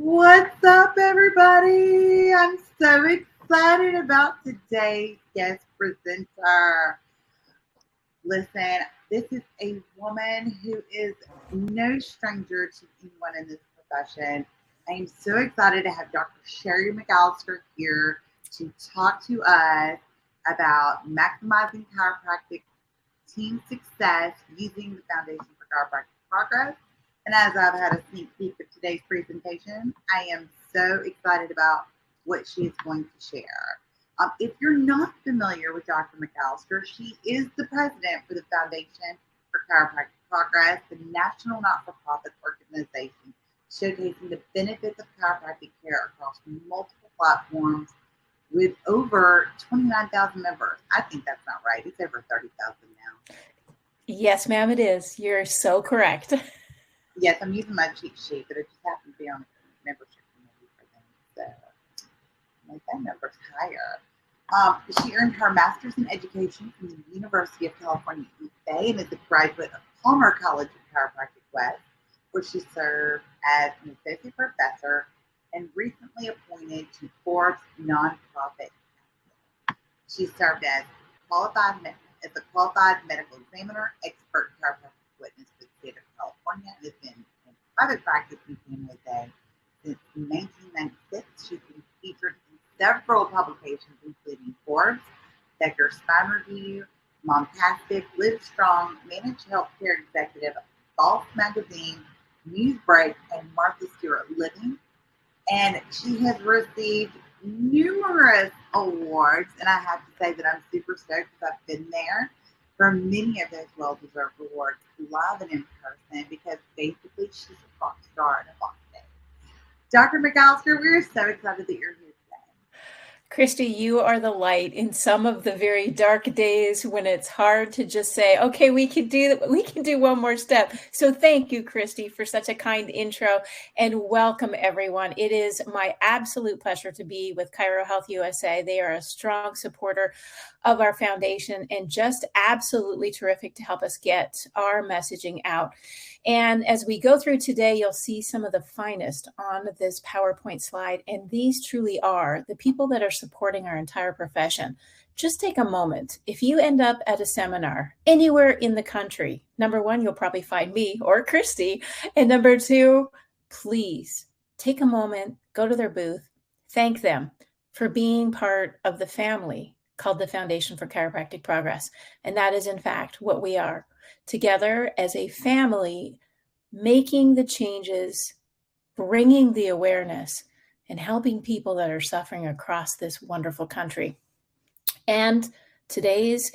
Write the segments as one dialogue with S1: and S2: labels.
S1: What's up, everybody? I'm so excited about today's guest presenter. Listen, this is a woman who is no stranger to anyone in this profession. I am so excited to have Dr. Sherry McAllister here to talk to us about maximizing chiropractic team success using the Foundation for Chiropractic Progress. And as I've had a sneak peek of today's presentation, I am so excited about what she is going to share. If you're not familiar with Dr. McAllister, she is the president for the Foundation for Chiropractic Progress, the national not-for-profit organization showcasing the benefits of chiropractic care across multiple platforms with over 29,000 members. I think that's not right. It's over 30,000 now.
S2: Yes, ma'am, it is. You're so correct.
S1: Yes, I'm using my cheat sheet, but it just happens to be on the membership committee for them. So make that numbers higher. She earned her master's in education from the University of California, USA, and is a graduate of Palmer College of Chiropractic West, where she served as an associate professor and recently appointed to Forbes nonprofit. She served as a qualified medical examiner, expert chiropractic witness for the state of California, and has been in private practice in San Jose since 1996. She's been featured in several publications, including Forbes, Becker Spine Review, Momtastic, Live Strong, Managed Healthcare Executive, Golf Magazine, Newsbreak, and Martha Stewart Living. And she has received numerous awards, and I have to say that I'm super stoked because I've been there for many of those well-deserved awards, live and in person, because basically she's a rock star in a box day. Dr. McAllister, we're so excited that you're here.
S2: Christy, you are the light in some of the very dark days when it's hard to just say, okay, we can do one more step. So thank you, Christy, for such a kind intro, and welcome everyone. It is my absolute pleasure to be with ChiroHealthUSA. They are a strong supporter of our foundation and just absolutely terrific to help us get our messaging out. And as we go through today, you'll see some of the finest on this PowerPoint slide. And these truly are the people that are supporting our entire profession. Just take a moment. If you end up at a seminar anywhere in the country, number one, you'll probably find me or Christy. And number two, please take a moment, go to their booth, thank them for being part of the family called the Foundation for Chiropractic Progress. And that is, in fact, what we are. Together as a family, making the changes, bringing the awareness, and helping people that are suffering across this wonderful country. And today's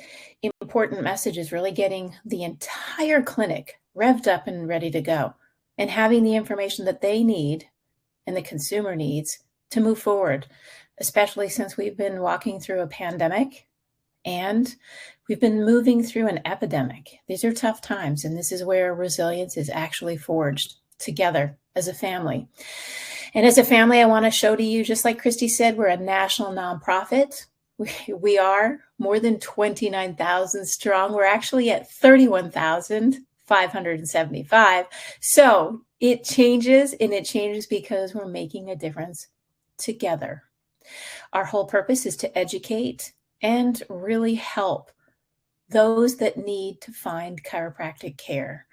S2: important message is really getting the entire clinic revved up and ready to go, and having the information that they need and the consumer needs to move forward, especially since we've been walking through a pandemic and we've been moving through an epidemic. These are tough times, and this is where resilience is actually forged together as a family. And as a family, I want to show to you, just like Christy said, we're a national nonprofit. We are more than 29,000 strong. We're actually at 31,575. So it changes, and it changes because we're making a difference together. Our whole purpose is to educate and really help those that need to find chiropractic care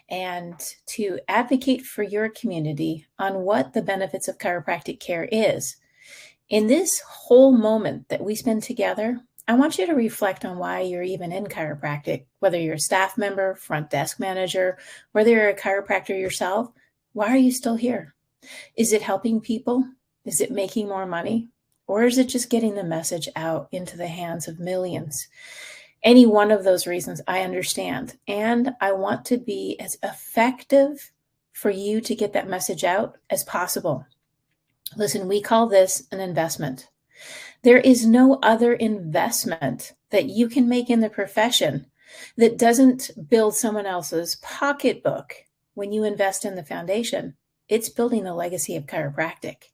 S2: and to advocate for your community on what the benefits of chiropractic care is. In this whole moment that we spend together, I want you to reflect on why you're even in chiropractic, whether you're a staff member, front desk manager, whether you're a chiropractor yourself. Why are you still here? Is it helping people? Is it making more money? Or is it just getting the message out into the hands of millions? Any one of those reasons, I understand. And I want to be as effective for you to get that message out as possible. Listen, we call this an investment. There is no other investment that you can make in the profession that doesn't build someone else's pocketbook. When you invest in the foundation, it's building the legacy of chiropractic.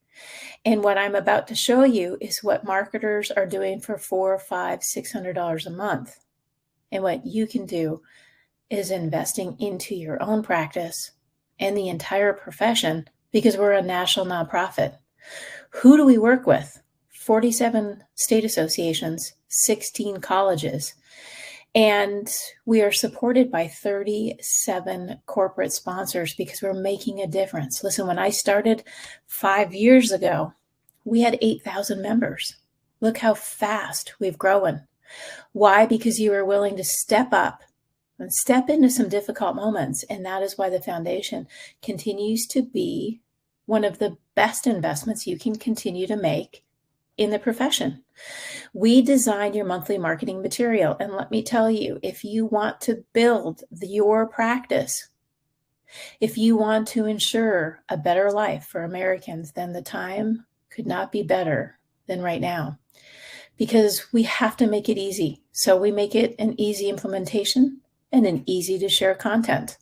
S2: And what I'm about to show you is what marketers are doing for $400, $500, $600 a month. And what you can do is investing into your own practice and the entire profession because we're a national nonprofit. Who do we work with? 47 state associations, 16 colleges, and we are supported by 37 corporate sponsors because we're making a difference. Listen, when I started 5 years ago, we had 8,000 members. Look how fast we've grown. Why? Because you were willing to step up and step into some difficult moments. And that is why the foundation continues to be one of the best investments you can continue to make in the profession. We design your monthly marketing material. And let me tell you, if you want to build your practice, if you want to ensure a better life for Americans, then the time could not be better than right now, because we have to make it easy. So we make it an easy implementation and an easy to share content.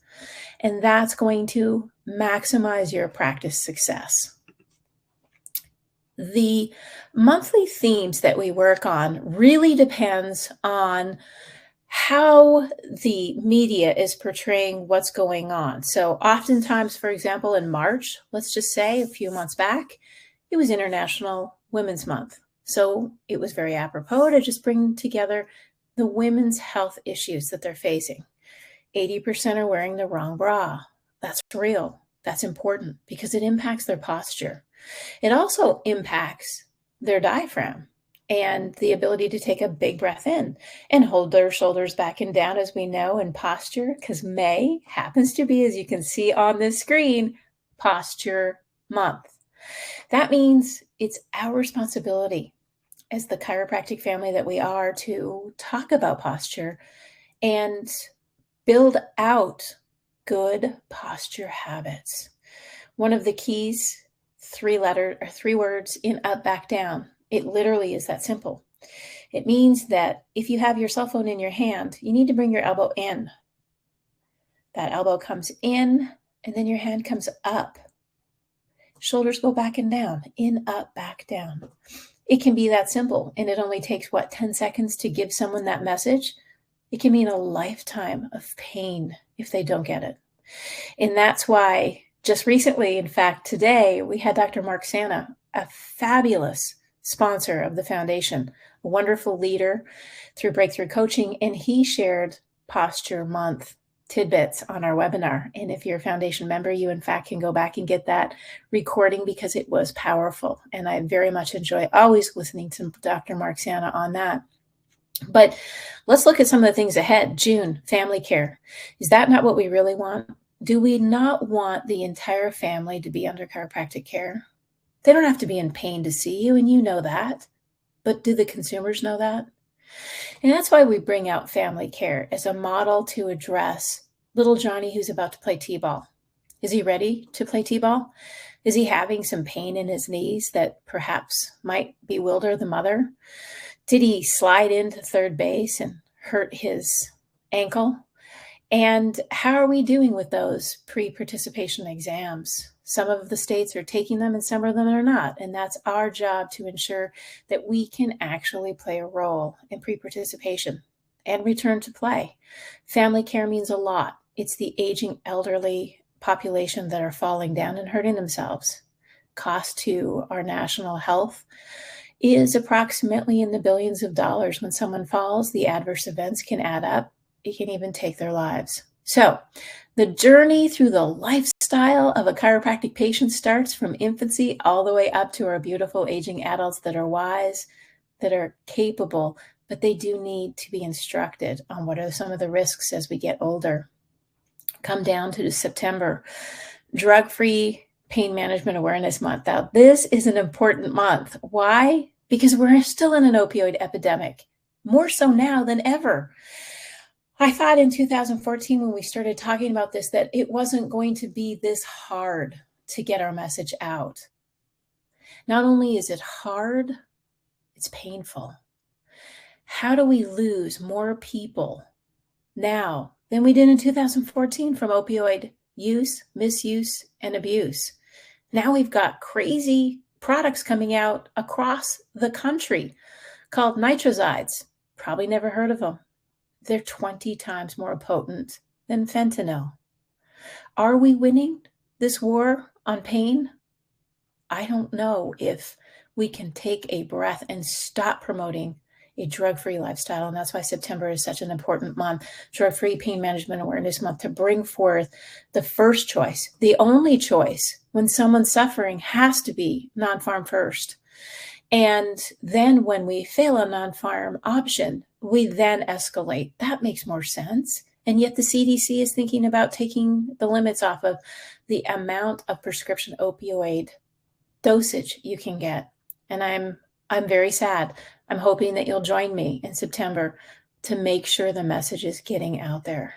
S2: And that's going to maximize your practice success. The monthly themes that we work on really depends on how the media is portraying what's going on. So oftentimes, for example, in March, let's just say a few months back, it was International Women's Month. So it was very apropos to just bring together the women's health issues that they're facing. 80% are wearing the wrong bra. That's real. That's important because it impacts their posture. It also impacts their diaphragm and the ability to take a big breath in and hold their shoulders back and down, as we know in posture, because May happens to be, as you can see on this screen, Posture Month. That means it's our responsibility as the chiropractic family that we are to talk about posture and build out good posture habits. One of the keys, 3 words in up, back, down. It literally is that simple. It means that if you have your cell phone in your hand, you need to bring your elbow in. That elbow comes in, and then your hand comes up. Shoulders go back and down, in, up, back, down. It can be that simple, and it only takes, 10 seconds to give someone that message. It can mean a lifetime of pain if they don't get it. And that's why just recently, in fact, today, we had Dr. Mark Santa, a fabulous sponsor of the foundation, a wonderful leader through Breakthrough Coaching, and he shared Posture Month tidbits on our webinar. And if you're a foundation member, you in fact can go back and get that recording because it was powerful. And I very much enjoy always listening to Dr. Mark Santa on that. But let's look at some of the things ahead. June, family care. Is that not what we really want? Do we not want the entire family to be under chiropractic care? They don't have to be in pain to see you, and you know that. But do the consumers know that? And that's why we bring out family care as a model to address little Johnny who's about to play t-ball. Is he ready to play t-ball? Is he having some pain in his knees that perhaps might bewilder the mother? Did he slide into third base and hurt his ankle? And how are we doing with those pre-participation exams? Some of the states are taking them and some of them are not. And that's our job to ensure that we can actually play a role in pre-participation and return to play. Family care means a lot. It's the aging elderly population that are falling down and hurting themselves. Cost to our national health is approximately in the billions of dollars. When someone falls, the adverse events can add up. It can even take their lives. So the journey through the lifestyle of a chiropractic patient starts from infancy all the way up to our beautiful aging adults that are wise, that are capable, but they do need to be instructed on what are some of the risks as we get older. Come down to September, drug-free Pain Management Awareness Month. Now, this is an important month. Why? Because we're still in an opioid epidemic, more so now than ever. I thought in 2014, when we started talking about this, that it wasn't going to be this hard to get our message out. Not only is it hard, it's painful. How do we lose more people now than we did in 2014 from opioid use, misuse, and abuse? Now we've got crazy products coming out across the country called nitrozides. Probably never heard of them. They're 20 times more potent than fentanyl. Are we winning this war on pain, I don't know if we can take a breath and stop promoting a drug-free lifestyle. And that's why September is such an important month, Drug-Free Pain Management Awareness Month, to bring forth the first choice, the only choice when someone's suffering has to be non-pharm first. And then when we fail a non-pharm option, we then escalate. That makes more sense. And yet the CDC is thinking about taking the limits off of the amount of prescription opioid dosage you can get. And I'm very sad. I'm hoping that you'll join me in September to make sure the message is getting out there.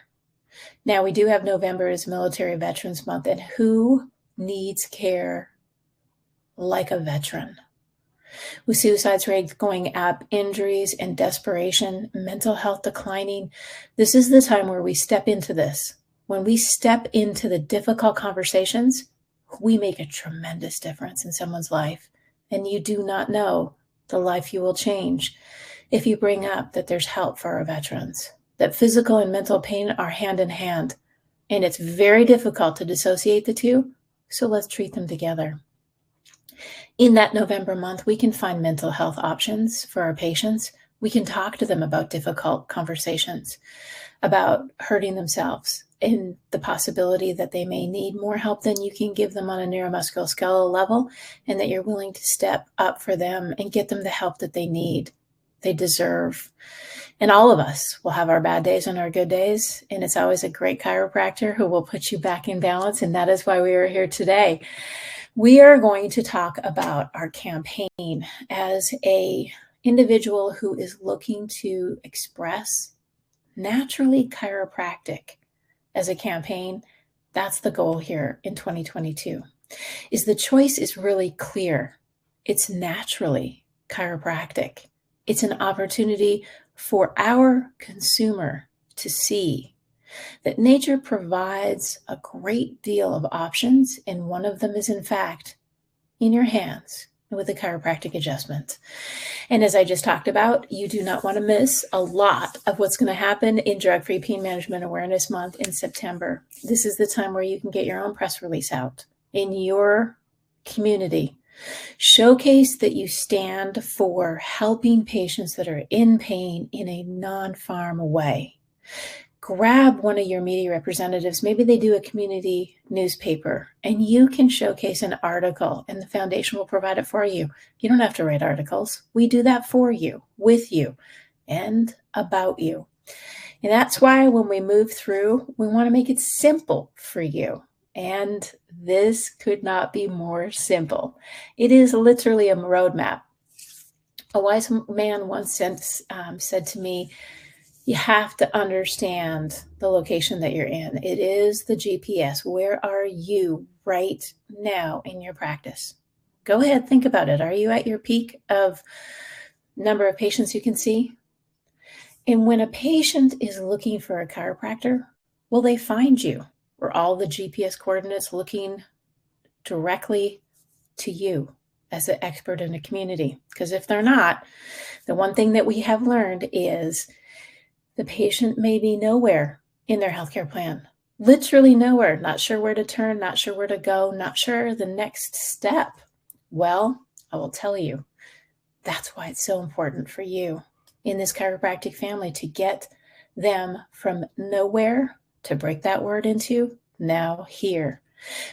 S2: Now, we do have November as Military Veterans Month, and who needs care like a veteran? With suicide rates going up, injuries and desperation, mental health declining, this is the time where we step into this. When we step into the difficult conversations, we make a tremendous difference in someone's life. And you do not know the life you will change if you bring up that there's help for our veterans, that physical and mental pain are hand in hand. And it's very difficult to dissociate the two, so let's treat them together. In that November month, we can find mental health options for our patients. We can talk to them about difficult conversations, about hurting themselves, and the possibility that they may need more help than you can give them on a neuromusculoskeletal level, and that you're willing to step up for them and get them the help that they need, they deserve. And all of us will have our bad days and our good days, and it's always a great chiropractor who will put you back in balance, and that is why we are here today. We are going to talk about our campaign as a individual who is looking to express naturally chiropractic as a campaign. That's the goal here in 2022. Is the choice is really clear. It's naturally chiropractic. It's an opportunity for our consumer to see that nature provides a great deal of options, and one of them is in fact in your hands with a chiropractic adjustment. And as I just talked about, you do not want to miss a lot of what's going to happen in Drug-Free Pain Management Awareness Month in September. This is the time where you can get your own press release out in your community. Showcase that you stand for helping patients that are in pain in a non-pharm way. Grab one of your media representatives. Maybe they do a community newspaper, and you can showcase an article, and the foundation will provide it for you. You don't have to write articles. We do that for you, with you, and about you. And that's why when we move through, we want to make it simple for you. And this could not be more simple. It is literally a roadmap. A wise man once said to me, you have to understand the location that you're in. It is the GPS. Where are you right now in your practice? Go ahead, think about it. Are you at your peak of number of patients you can see? And when a patient is looking for a chiropractor, will they find you? Or all the GPS coordinates looking directly to you as an expert in the community? Because if they're not, the one thing that we have learned is the patient may be nowhere in their healthcare plan, literally nowhere, not sure where to turn, not sure where to go, not sure the next step. Well, I will tell you, that's why it's so important for you in this chiropractic family to get them from nowhere, to break that word into now here.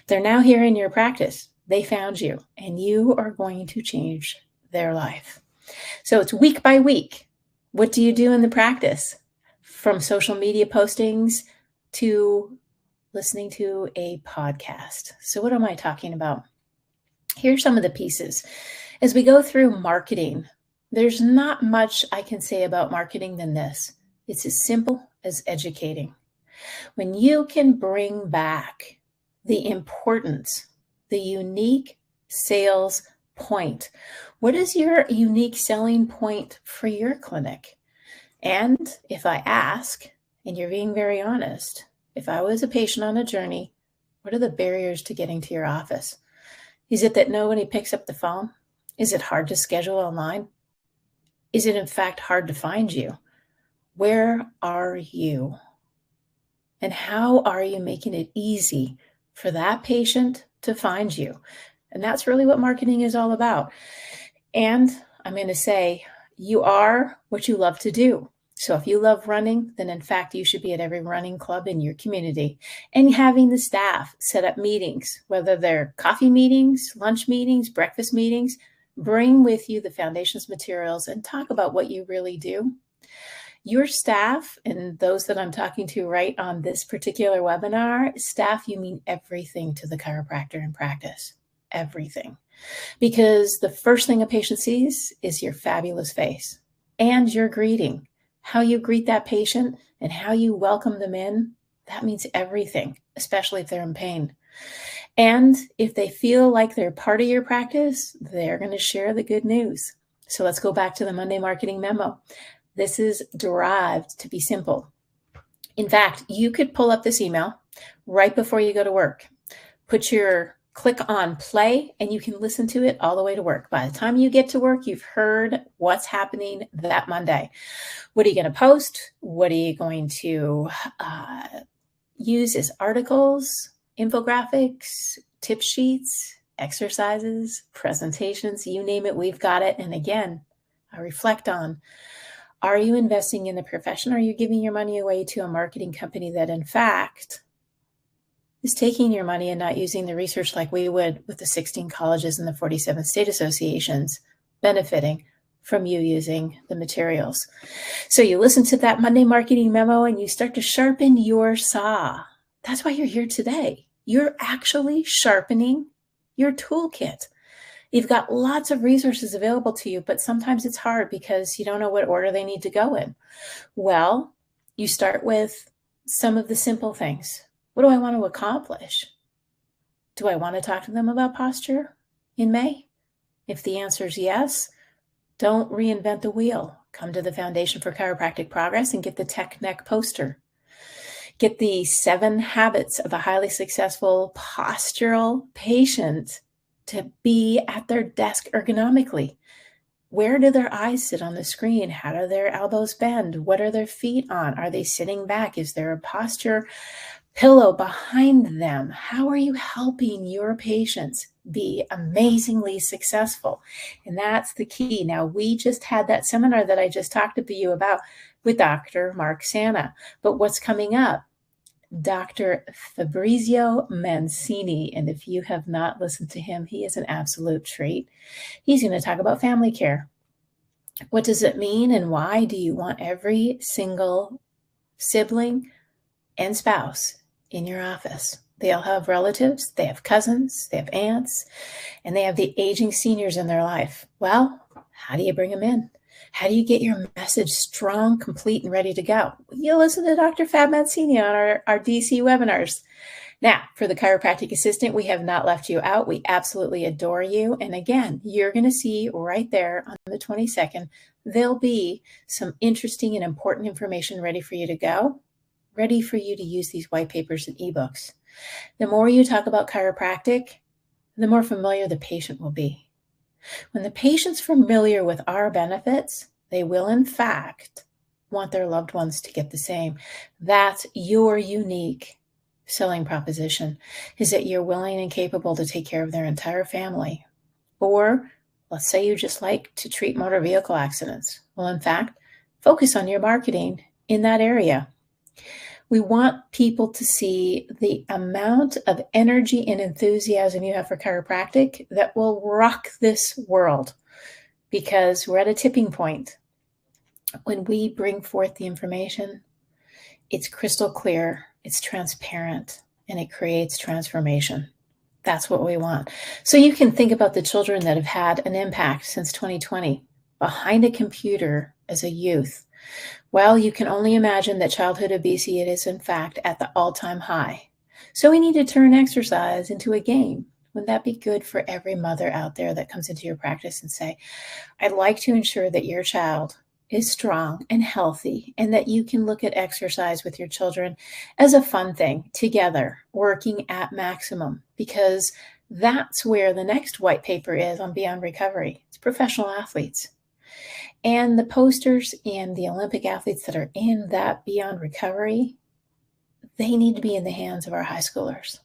S2: They're now here in your practice. They found you, and you are going to change their life. So it's week by week. What do you do in the practice? From social media postings to listening to a podcast. So what am I talking about? Here's some of the pieces. As we go through marketing, there's not much I can say about marketing than this. It's as simple as educating. When you can bring back the importance, the unique sales point. What is your unique selling point for your clinic? And if I ask, and you're being very honest, if I was a patient on a journey, what are the barriers to getting to your office? Is it that nobody picks up the phone? Is it hard to schedule online? Is it in fact hard to find you? Where are you? And how are you making it easy for that patient to find you. And that's really what marketing is all about. And I'm going to say, you are what you love to do. So if you love running, then in fact, you should be at every running club in your community and having the staff set up meetings, whether they're coffee meetings, lunch meetings, breakfast meetings. Bring with you the foundations materials and talk about what you really do. Your staff, and those that I'm talking to right on this particular webinar, staff, you mean everything to the chiropractor in practice, everything. Because the first thing a patient sees is your fabulous face and your greeting. How you greet that patient and how you welcome them in, that means everything, especially if they're in pain. And if they feel like they're part of your practice, they're going to share the good news. So let's go back to the Monday marketing memo. This is derived to be simple. In fact, you could pull up this email right before you go to work. Click on play and you can listen to it all the way to work. By the time you get to work, you've heard what's happening that Monday. What are you going to post? What are you going to use as articles, infographics, tip sheets, exercises, presentations, you name it, we've got it. And again, I reflect on, are you investing in the profession? Or are you giving your money away to a marketing company that in fact is taking your money and not using the research like we would with the 16 colleges and the 47 state associations benefiting from you using the materials? So you listen to that Monday marketing memo and you start to sharpen your saw. That's why you're here today. You're actually sharpening your toolkit. You've got lots of resources available to you, but sometimes it's hard because you don't know what order they need to go in. Well, you start with some of the simple things. What do I want to accomplish? Do I want to talk to them about posture in May? If the answer is yes, don't reinvent the wheel. Come to the Foundation for Chiropractic Progress and get the Tech Neck poster. Get the 7 habits of a highly successful postural patient to be at their desk ergonomically. Where do their eyes sit on the screen? How do their elbows bend? What are their feet on? Are they sitting back? Is there a posture pillow behind them? How are you helping your patients be amazingly successful? And that's the key. Now, we just had that seminar that I just talked to you about with Dr. Mark Santa. But what's coming up? Dr. Fabrizio Mancini. And if you have not listened to him, he is an absolute treat. He's going to talk about family care. What does it mean and why do you want every single sibling and spouse in your office? They all have relatives, they have cousins, they have aunts, and they have the aging seniors in their life. Well, how do you bring them in? How do you get your message strong, complete, and ready to go? You listen to Dr. Fab Mancini on our DC webinars. Now, for the chiropractic assistant, we have not left you out. We absolutely adore you. And again, you're going to see right there on the 22nd, there'll be some interesting and important information ready for you to go, ready for you to use these white papers and ebooks. The more you talk about chiropractic, the more familiar the patient will be. When the patient's familiar with our benefits, they will in fact want their loved ones to get the same. That's your unique selling proposition, is that you're willing and capable to take care of their entire family. Or let's say you just like to treat motor vehicle accidents. Well, in fact, focus on your marketing in that area. We want people to see the amount of energy and enthusiasm you have for chiropractic that will rock this world, because we're at a tipping point. When we bring forth the information, it's crystal clear, it's transparent, and it creates transformation. That's what we want. So you can think about the children that have had an impact since 2020 behind a computer as a youth. Well, you can only imagine that childhood obesity is in fact at the all-time high. So we need to turn exercise into a game. Wouldn't that be good for every mother out there that comes into your practice and say, I'd like to ensure that your child is strong and healthy, and that you can look at exercise with your children as a fun thing together, working at maximum, because that's where the next white paper is on Beyond Recovery. It's professional athletes. And the posters and the Olympic athletes that are in that Beyond Recovery, they need to be in the hands of our high schoolers.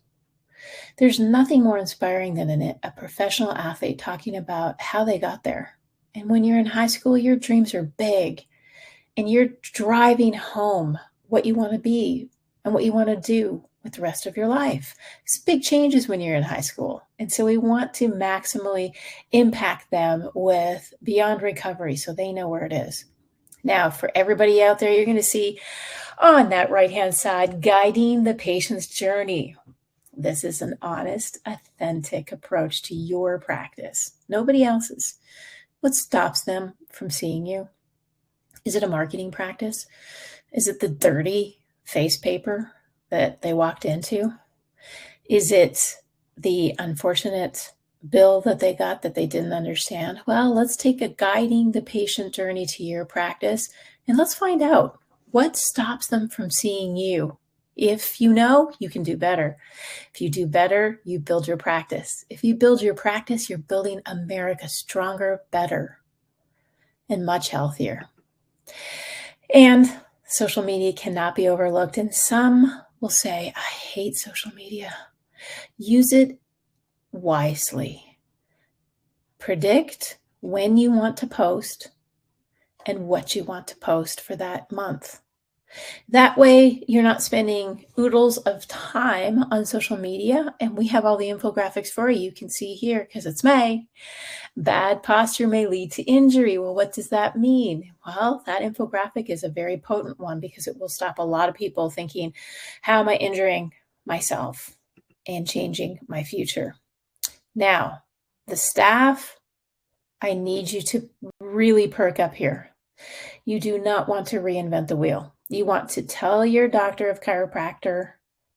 S2: There's nothing more inspiring than a professional athlete talking about how they got there. And when you're in high school, your dreams are big and you're driving home what you want to be and what you want to do with the rest of your life. It's big changes when you're in high school. And so we want to maximally impact them with Beyond Recovery so they know where it is. Now, for everybody out there, you're going to see on that right-hand side, guiding the patient's journey. This is an honest, authentic approach to your practice, nobody else's. What stops them from seeing you? Is it a marketing practice? Is it the dirty face paper that they walked into? Is it the unfortunate bill that they got that they didn't understand? Well, let's take a guiding the patient journey to your practice and let's find out what stops them from seeing you. If you know, you can do better. If you do better, you build your practice. If you build your practice, you're building America stronger, better, and much healthier. And social media cannot be overlooked. And some will say, I hate social media. Use it wisely. Predict when you want to post and what you want to post for that month. That way, you're not spending oodles of time on social media, and we have all the infographics for you. You can see here, because it's May, bad posture may lead to injury. Well, what does that mean? Well, that infographic is a very potent one because it will stop a lot of people thinking, how am I injuring myself and changing my future? Now, the staff, I need you to really perk up here. You do not want to reinvent the wheel. You want to tell your doctor of chiropractor,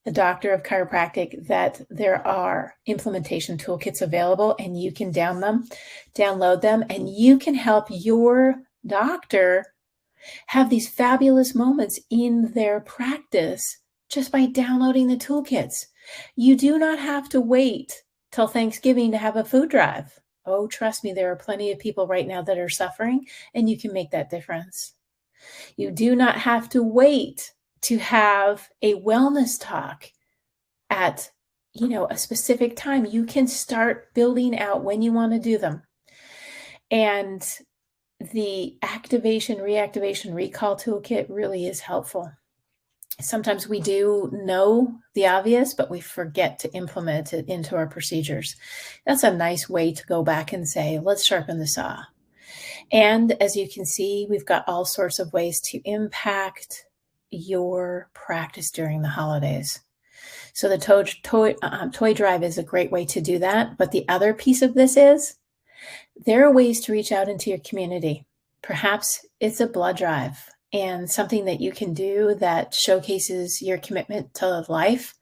S2: the doctor of chiropractic, that there are implementation toolkits available and you can download them, and you can help your doctor have these fabulous moments in their practice just by downloading the toolkits. You do not have to wait till Thanksgiving to have a food drive. Oh, trust me, there are plenty of people right now that are suffering, and you can make that difference. You do not have to wait to have a wellness talk at, a specific time. You can start building out when you want to do them. And the activation, reactivation, recall toolkit really is helpful. Sometimes we do know the obvious, but we forget to implement it into our procedures. That's a nice way to go back and say, let's sharpen the saw. And as you can see, we've got all sorts of ways to impact your practice during the holidays. So the toy drive is a great way to do that. But the other piece of this is there are ways to reach out into your community. Perhaps it's a blood drive and something that you can do that showcases your commitment to life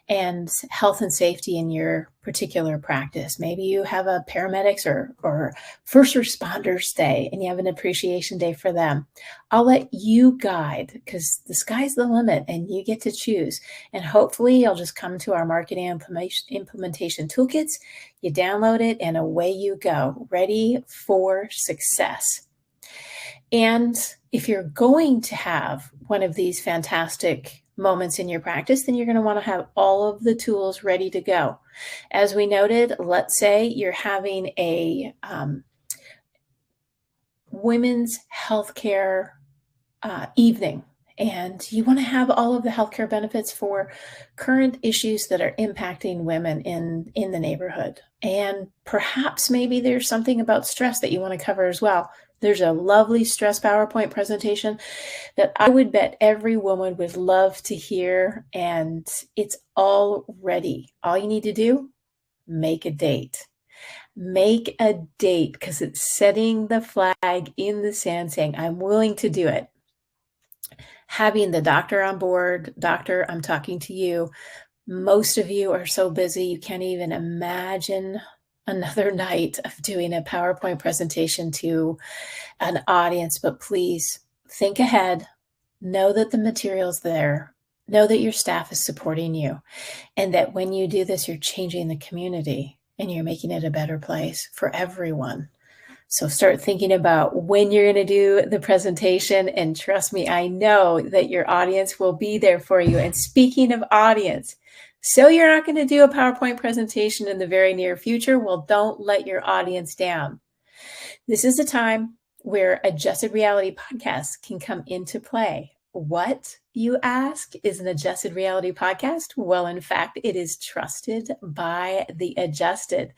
S2: and health and safety in your particular practice. Maybe you have a paramedics or first responders day and you have an appreciation day for them. I'll let you guide because the sky's the limit and you get to choose. And hopefully you'll just come to our marketing implementation toolkits, you download it, and away you go, ready for success. And if you're going to have one of these fantastic moments in your practice, then you're going to want to have all of the tools ready to go. As we noted, let's say you're having a women's healthcare evening, and you want to have all of the healthcare benefits for current issues that are impacting women in the neighborhood. And perhaps maybe there's something about stress that you want to cover as well. There's a lovely stress PowerPoint presentation that I would bet every woman would love to hear, and it's all ready. All you need to do, make a date. Make a date because it's setting the flag in the sand saying, I'm willing to do it. Having the doctor on board, doctor, I'm talking to you. Most of you are so busy, you can't even imagine another night of doing a PowerPoint presentation to an audience, but please think ahead, know that the material's there, know that your staff is supporting you, and that when you do this, you're changing the community and you're making it a better place for everyone. So start thinking about when you're going to do the presentation, and trust me, I know that your audience will be there for you. And speaking of audience, So you're not going to do a PowerPoint presentation in the very near future? Well, don't let your audience down. This is a time where adjusted reality podcasts can come into play. What, you ask, is an adjusted reality podcast? Well, in fact, it is trusted by the adjusted.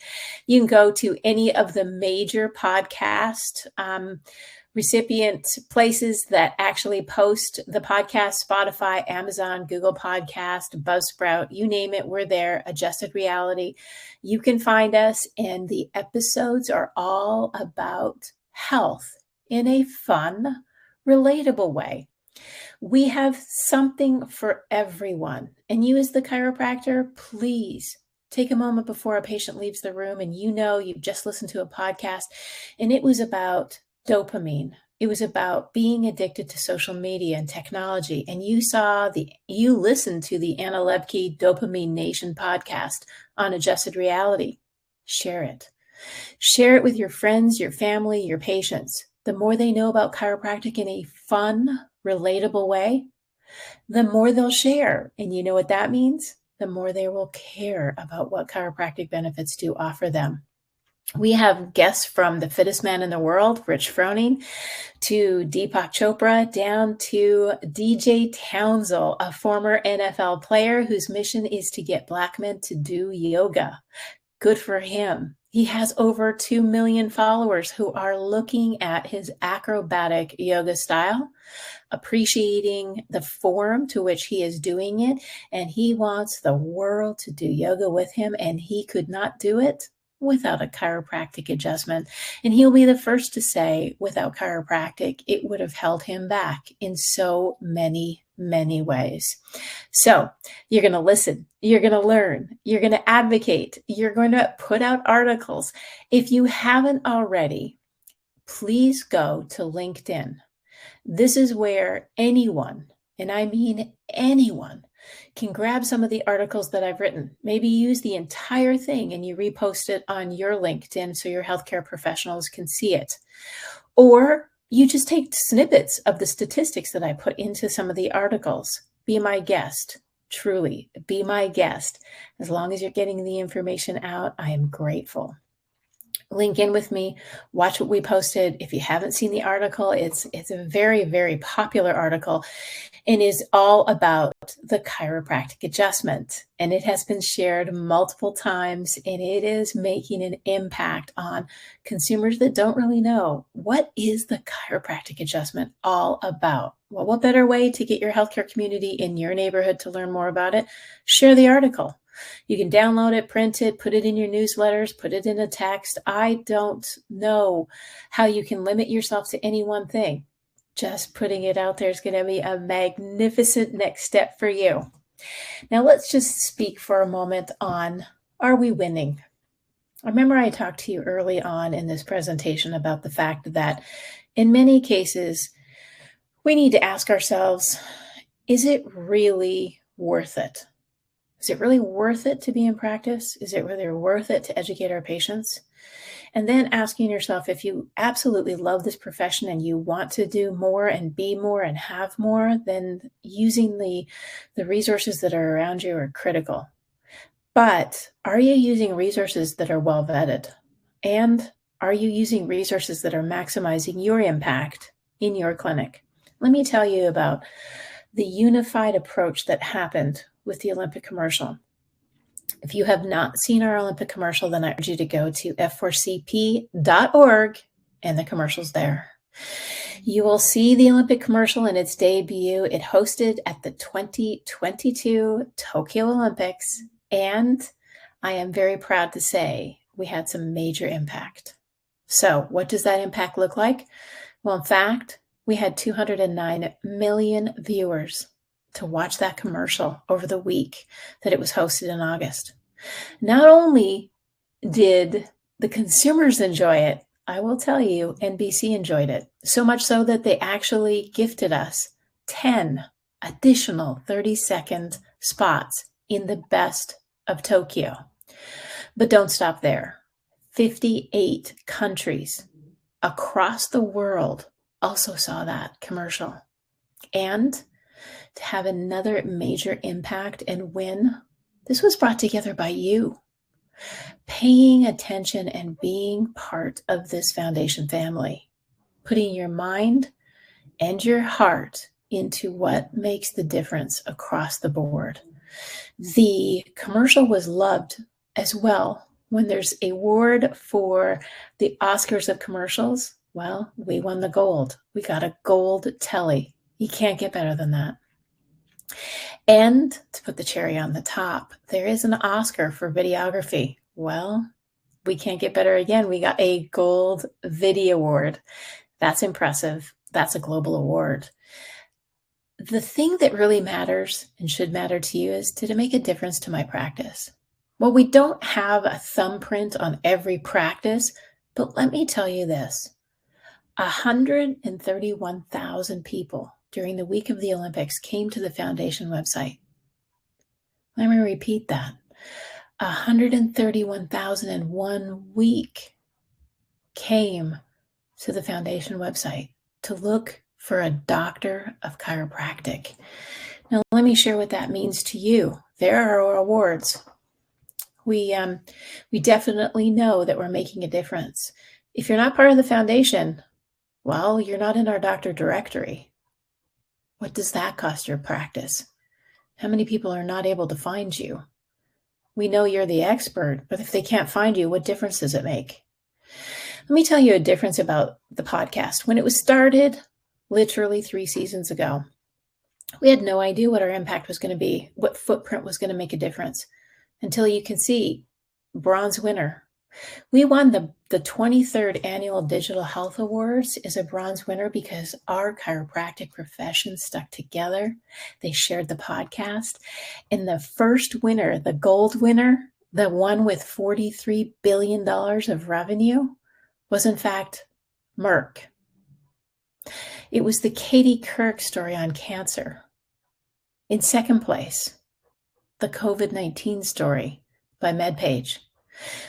S2: You can go to any of the major podcast recipient places that actually post the podcast: Spotify, Amazon, Google Podcast, Buzzsprout, you name it, we're there. Adjusted Reality. You can find us, and the episodes are all about health in a fun, relatable way. We have something for everyone. And you, as the chiropractor, please take a moment before a patient leaves the room and you know you've just listened to a podcast and it was about dopamine. It was about being addicted to social media and technology. And you listened to the Anna Lebke Dopamine Nation podcast on adjusted reality. Share it. Share it with your friends, your family, your patients. The more they know about chiropractic in a fun, relatable way, the more they'll share. And you know what that means? The more they will care about what chiropractic benefits do offer them. We have guests from the fittest man in the world, Rich Froning, to Deepak Chopra, down to DJ Townsend, a former NFL player whose mission is to get Black men to do yoga. Good for him. He has over 2 million followers who are looking at his acrobatic yoga style, appreciating the form to which he is doing it, and he wants the world to do yoga with him, and he could not do it without a chiropractic adjustment. And he'll be the first to say, without chiropractic, it would have held him back in so many ways. So you're going to listen, you're going to learn, you're going to advocate, you're going to put out articles. If you haven't already, please go to LinkedIn. This is where anyone, and I mean anyone, can grab some of the articles that I've written, maybe use the entire thing and you repost it on your LinkedIn so your healthcare professionals can see it. Or you just take snippets of the statistics that I put into some of the articles. Be my guest. Truly, be my guest. As long as you're getting the information out, I am grateful. Link in with me, watch what we posted. If you haven't seen the article, it's a very, very popular article and is all about the chiropractic adjustment. And it has been shared multiple times and it is making an impact on consumers that don't really know, what is the chiropractic adjustment all about? Well, what better way to get your healthcare community in your neighborhood to learn more about it? Share the article. You can download it, print it, put it in your newsletters, put it in a text. I don't know how you can limit yourself to any one thing. Just putting it out there is going to be a magnificent next step for you. Now let's just speak for a moment on, are we winning? I remember I talked to you early on in this presentation about the fact that in many cases, we need to ask ourselves, is it really worth it? Is it really worth it to be in practice? Is it really worth it to educate our patients? And then asking yourself, if you absolutely love this profession and you want to do more and be more and have more, then using the resources that are around you are critical. But are you using resources that are well vetted? And are you using resources that are maximizing your impact in your clinic? Let me tell you about the unified approach that happened with the Olympic commercial. If you have not seen our Olympic commercial, then I urge you to go to F4CP.org and the commercial's there. You will see the Olympic commercial in its debut. It hosted at the 2022 Tokyo Olympics, and I am very proud to say we had some major impact. So what does that impact look like? Well, in fact, we had 209 million viewers to watch that commercial over the week that it was hosted in August. Not only did the consumers enjoy it, I will tell you, NBC enjoyed it. So much so that they actually gifted us 10 additional 30-second spots in the best of Tokyo. But don't stop there. 58 countries across the world also saw that commercial. And to have another major impact and win This was brought together by you, paying attention and being part of this foundation family, putting your mind and your heart into what makes the difference across the board. The commercial was loved as well. When there's an award for the Oscars of commercials, well, we won the gold. We got a gold telly. You can't get better than that. And to put the cherry on the top, there is an Oscar for videography. Well, we can't get better again. We got a gold video award. That's impressive. That's a global award. The thing that really matters and should matter to you is, did it make a difference to my practice? Well, we don't have a thumbprint on every practice, but let me tell you this. 131,000 people during the week of the Olympics came to the foundation website. Let me repeat that. 131,000 in 1 week came to the foundation website to look for a doctor of chiropractic. Now, let me share what that means to you. There are awards. We definitely know that we're making a difference. If you're not part of the foundation, well, you're not in our doctor directory. What does that cost your practice? How many people are not able to find you? We know you're the expert, but if they can't find you, what difference does it make? Let me tell you a difference about the podcast. When it was started, literally 3 seasons ago, we had no idea what our impact was going to be, what footprint was going to make a difference, until you can see bronze winner. We won the 23rd Annual Digital Health Awards as a bronze winner because our chiropractic profession stuck together. They shared the podcast. And the first winner, the gold winner, the one with $43 billion of revenue, was in fact Merck. It was the Katie Couric story on cancer. In second place, the COVID-19 story by MedPage.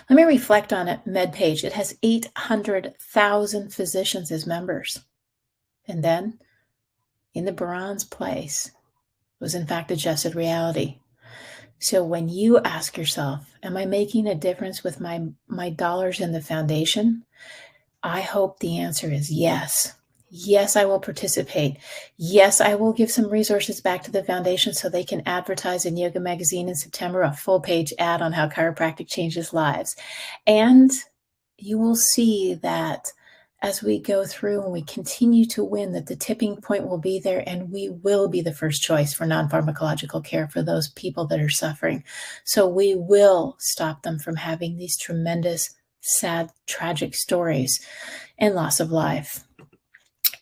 S2: Let me reflect on it. MedPage, it has 800,000 physicians as members. And then in the bronze place was in fact Adjusted Reality. So when you ask yourself, am I making a difference with my dollars in the foundation? I hope the answer is yes. Yes, I will participate. Yes, I will give some resources back to the foundation so they can advertise in Yoga Magazine in September, a full-page ad on how chiropractic changes lives. And you will see that as we go through and we continue to win, that the tipping point will be there and we will be the first choice for non-pharmacological care for those people that are suffering. So we will stop them from having these tremendous, sad, tragic stories and loss of life.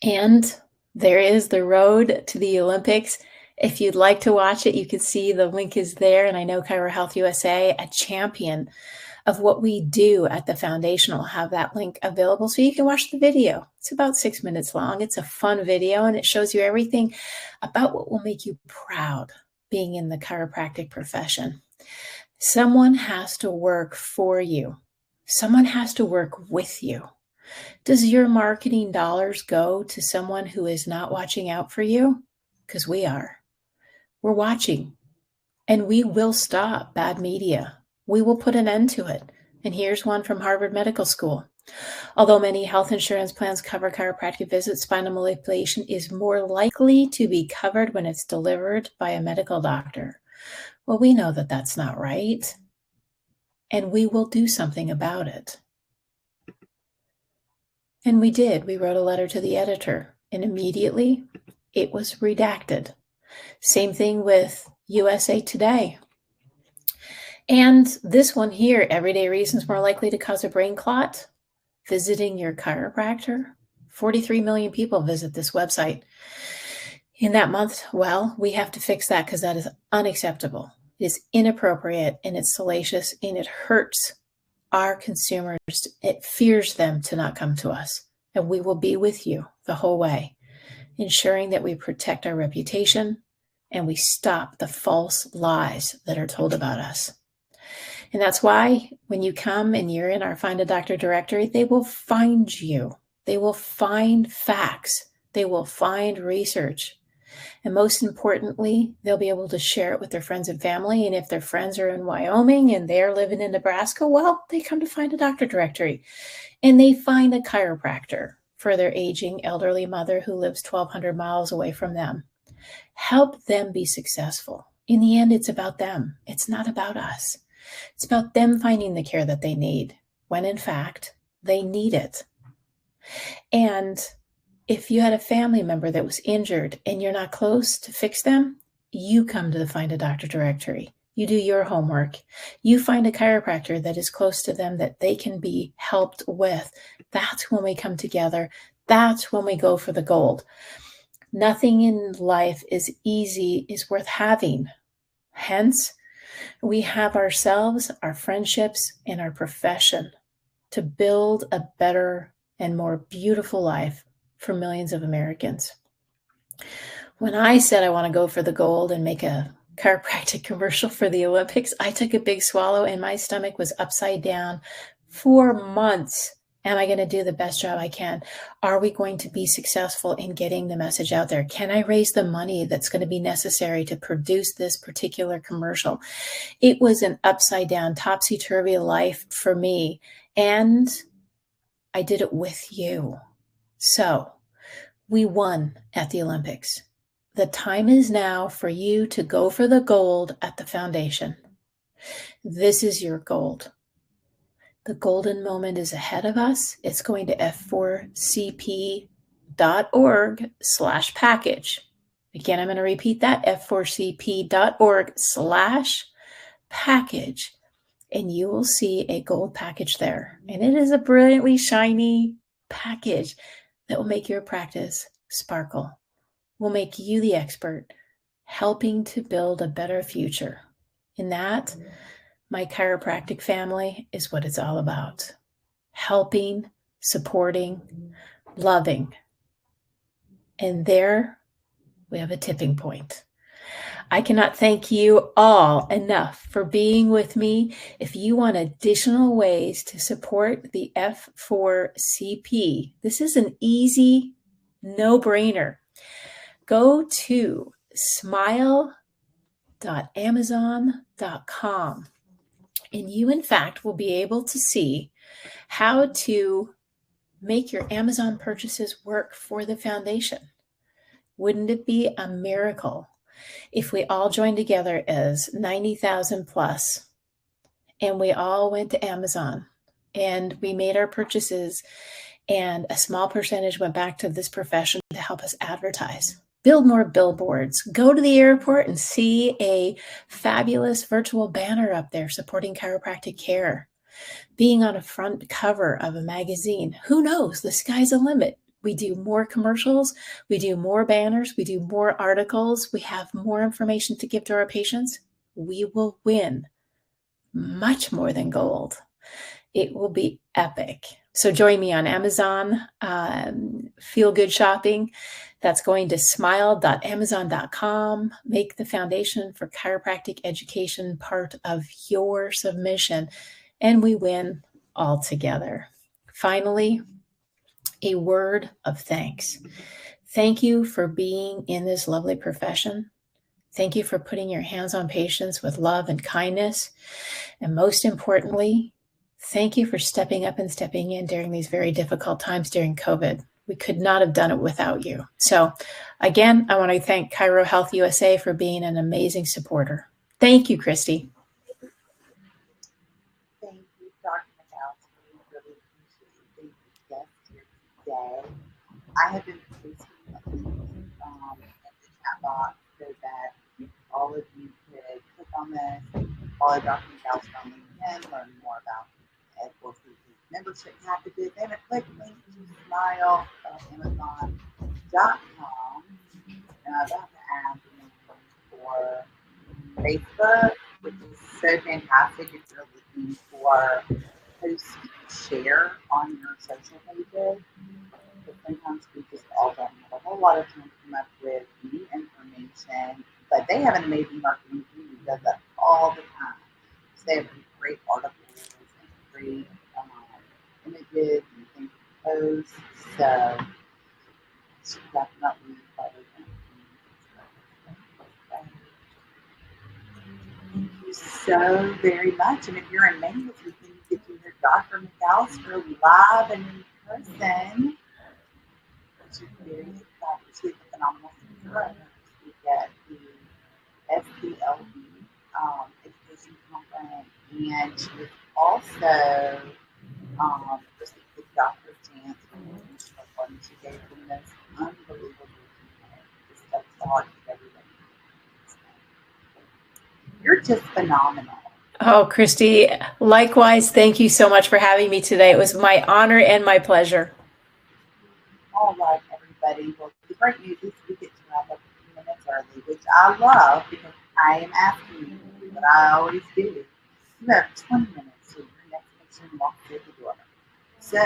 S2: And there is the road to the Olympics. If you'd like to watch it, you can see the link is there. And I know ChiroHealthUSA, a champion of what we do at the foundation, will have that link available so you can watch the video. It's about 6 minutes long. It's a fun video and it shows you everything about what will make you proud being in the chiropractic profession. Someone has to work for you. Someone has to work with you. Does your marketing dollars go to someone who is not watching out for you? Because we are. We're watching. And we will stop bad media. We will put an end to it. And here's one from Harvard Medical School. Although many health insurance plans cover chiropractic visits, spinal manipulation is more likely to be covered when it's delivered by a medical doctor. Well, we know that that's not right. And we will do something about it. And we did. We wrote a letter to the editor, and immediately it was redacted. Same thing with USA Today. And this one here, everyday reasons more likely to cause a brain clot, visiting your chiropractor. 43 million people visit this website in that month. Well, we have to fix that because that is unacceptable. It is inappropriate and it's salacious and it hurts our consumers. It fears them to not come to us. And we will be with you the whole way, ensuring that we protect our reputation and we stop the false lies that are told about us. And that's why when you come and you're in our Find a Doctor directory, they will find you. They will find facts. They will find research. And most importantly, they'll be able to share it with their friends and family. And if their friends are in Wyoming and they're living in Nebraska, well, they come to find a doctor directory and they find a chiropractor for their aging elderly mother who lives 1,200 miles away from them. Help them be successful. In the end, it's about them. It's not about us. It's about them finding the care that they need when in fact they need it. And if you had a family member that was injured and you're not close to fix them, you come to the Find a Doctor directory. You do your homework. You find a chiropractor that is close to them that they can be helped with. That's when we come together. That's when we go for the gold. Nothing in life is easy, is worth having. Hence, we have ourselves, our friendships, and our profession to build a better and more beautiful life for millions of Americans. When I said I want to go for the gold and make a chiropractic commercial for the Olympics, I took a big swallow and my stomach was upside down for months. Am I going to do the best job I can? Are we going to be successful in getting the message out there? Can I raise the money that's going to be necessary to produce this particular commercial? It was an upside down, topsy-turvy life for me. And I did it with you. So we won at the Olympics. The time is now for you to go for the gold at the foundation. This is your gold. The golden moment is ahead of us. It's going to f4cp.org/package. Again, I'm going to repeat that, f4cp.org/package. And you will see a gold package there. And it is a brilliantly shiny package that will make your practice sparkle, will make you the expert, helping to build a better future. In that, my chiropractic family is what it's all about. Helping, supporting, loving. And there we have a tipping point. I cannot thank you all enough for being with me. If you want additional ways to support the F4CP, this is an easy no-brainer. Go to smile.amazon.com and you, in fact, will be able to see how to make your Amazon purchases work for the foundation. Wouldn't it be a miracle if we all joined together as 90,000 plus and we all went to Amazon and we made our purchases and a small percentage went back to this profession to help us advertise, build more billboards, go to the airport and see a fabulous virtual banner up there supporting chiropractic care, being on a front cover of a magazine. Who knows? The sky's the limit. We do more commercials, we do more banners, we do more articles, we have more information to give to our patients. We will win much more than gold. It will be epic. So join me on Amazon, Feel Good Shopping. That's going to smile.amazon.com. Make the Foundation for Chiropractic Education part of your submission, and we win all together. Finally, a word of thanks. Thank you for being in this lovely profession. Thank you for putting your hands on patients with love and kindness. And most importantly, thank you for stepping up and stepping in during these very difficult times during COVID. We could not have done it without you. So again, I want to thank ChiroHealthUSA for being an amazing supporter. Thank you, Christy.
S1: Thank you, Dr. McAllister. We really appreciate being a guest here today. I have been posting links in the chat box so that all of you could click on this, follow Dr. McAllister on LinkedIn, learn more about F4CP membership packages, and a quick link to smile.amazon.com. And I'd love to add the link for Facebook, which is so fantastic if you're looking for posts to share on your social pages. But sometimes we just all don't have a whole lot of time to come up with new information. But they have an amazing marketing team who does that all the time. So they have great articles and great images and things to post. So definitely follow them. you so very much. And if you're in Maine this weekend, you get to hear Dr. McAllister live and in person, which is very exciting. She's a phenomenal speaker. We get the FCLB education conference, and she was also received the doctor's chance from the Commission of Learning. She gave the most unbelievable just a thought to everybody. You're just phenomenal.
S2: Oh, Christy, likewise, thank you so much for having me today. It was my honor and my pleasure.
S1: All right, everybody. Well, the great news is we get to wrap up a few minutes early, which I love because I am asking you to do what I always do. You have 20 minutes till your next patient walks through the door. So,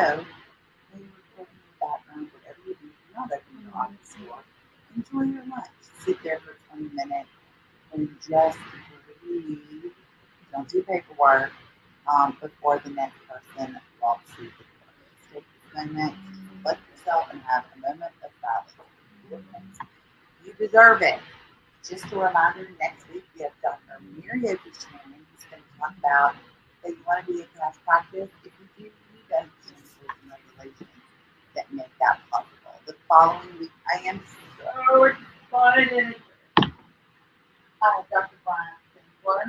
S1: when you're recording in the background, whatever you do, you're not opening your office door. Enjoy your lunch. Sit there for 20 minutes and just breathe. Don't do paperwork before the next person walks through the door. Take this moment, let yourself and have a moment of silence. You deserve it. Just a reminder, next week we have Dr. Miriam Shannon who's going to talk about that you want to be a cash practice. If you do, you don't change rules and regulations that make that possible. The following week, I am so excited. Dr. Brian Sinclair,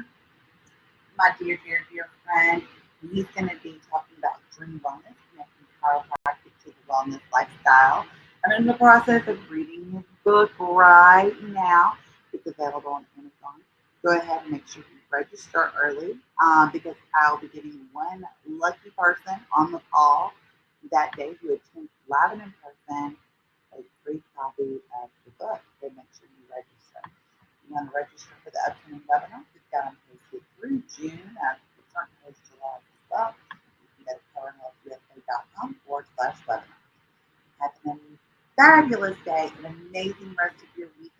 S1: my dear, dear, dear friend. He's going to be talking about dream wellness, connecting chiropractic to the wellness lifestyle. I'm in the process of reading his book right now. It's available on Amazon. Go ahead and make sure you register early because I'll be getting one lucky person on the call that day who attends live and in person a free copy of the book. So make sure you register. You want to register for the upcoming webinars? We've got them posted through June. The current post July as well. You can go to ChiroHealthUSA.com/webinar. Have an fabulous day, an amazing rest of your week.